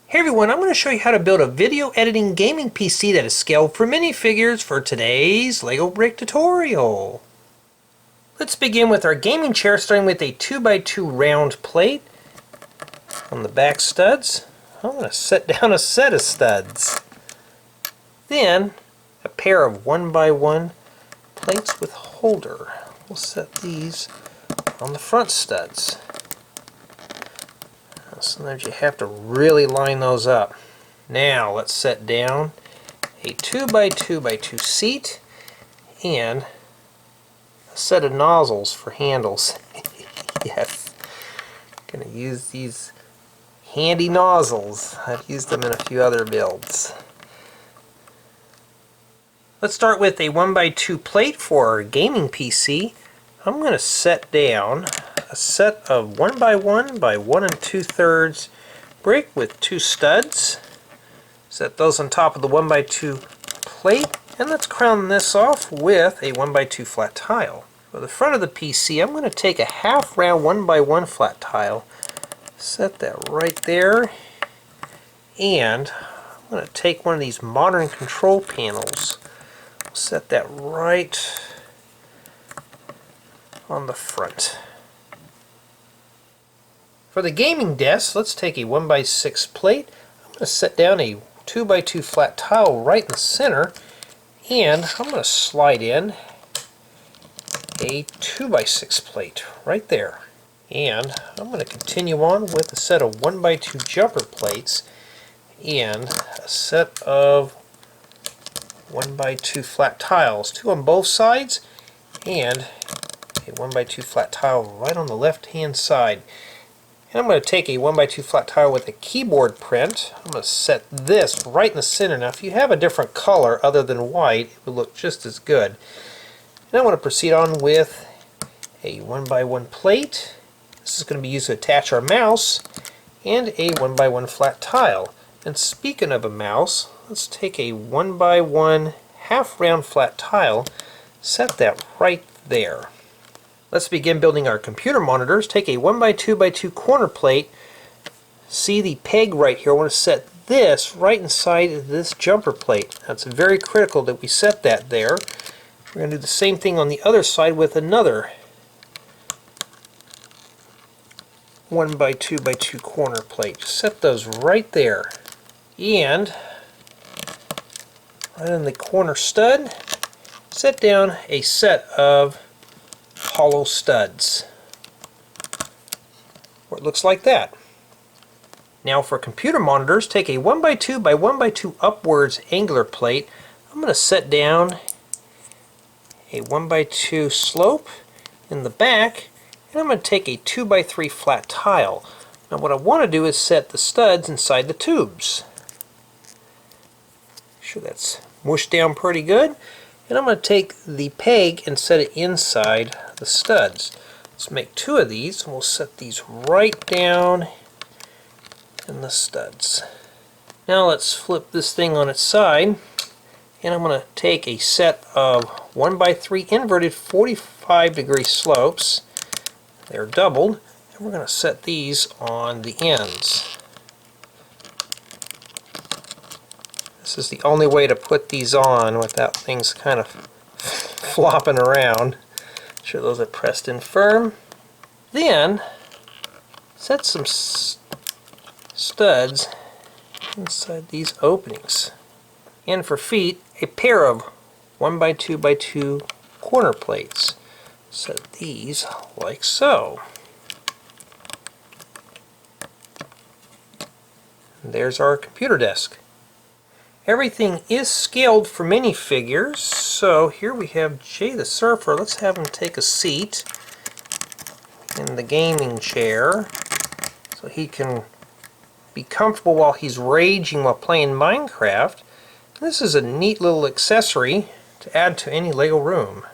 Hey everyone, I'm going to show you how to build a video editing gaming PC that is scaled for minifigures for today's LEGO Brick tutorial. Let's begin with our gaming chair, starting with a 2x2 round plate on the back studs. I'm going to set down a set of studs. Then a pair of 1x1 plates with holder. We'll set these on the front studs. Sometimes you have to really line those up. Now let's set down a 2x2x2 seat and a set of nozzles for handles. Yes, I'm going to use these handy nozzles. I've used them in a few other builds. Let's start with a 1x2 plate for our gaming PC. I'm going to set down a set of 1x1 by 1 2/3 brick with 2 studs. Set those on top of the 1x2 plate, and let's crown this off with a 1x2 flat tile. For the front of the PC, I'm going to take a half round 1x1 flat tile, set that right there, and I'm going to take one of these modern control panels, set that right on the front. For the gaming desk, let's take a 1x6 plate. I'm going to set down a 2x2 flat tile right in the center, and I'm going to slide in a 2x6 plate right there. And I'm going to continue on with a set of 1x2 jumper plates and a set of 1x2 flat tiles, 2 on both sides, and a 1x2 flat tile right on the left hand side. And I'm going to take a 1x2 flat tile with a keyboard print. I'm going to set this right in the center. Now if you have a different color other than white, it will look just as good. And I want to proceed on with a 1x1 plate. This is going to be used to attach our mouse, and a 1x1 flat tile. And speaking of a mouse, let's take a 1x1 half round flat tile, set that right there. Let's begin building our computer monitors. Take a 1x2x2 corner plate. See the peg right here. I want to set this right inside this jumper plate. That's very critical that we set that there. We're going to do the same thing on the other side with another 1x2x2 corner plate. Just set those right there. And right on the corner stud, set down a set of hollow studs, where it looks like that. Now for computer monitors, take a 1x2 by 1x2 upwards angular plate. I'm going to set down a 1x2 slope in the back, and I'm going to take a 2x3 flat tile. Now what I want to do is set the studs inside the tubes. Make sure that's mushed down pretty good. And I'm going to take the peg and set it inside the studs. Let's make 2 of these, and we'll set these right down in the studs. Now let's flip this thing on its side, and I'm going to take a set of 1x3 inverted 45-degree slopes. They're doubled, and we're going to set these on the ends. This is the only way to put these on without things kind of flopping around. Make sure those are pressed in firm. Then set some studs inside these openings. And for feet, a pair of 1x2x2 corner plates. Set these like so. And there's our computer desk. Everything is scaled for minifigures, so here we have Jay the Surfer. Let's have him take a seat in the gaming chair so he can be comfortable while he's raging while playing Minecraft. This is a neat little accessory to add to any LEGO room.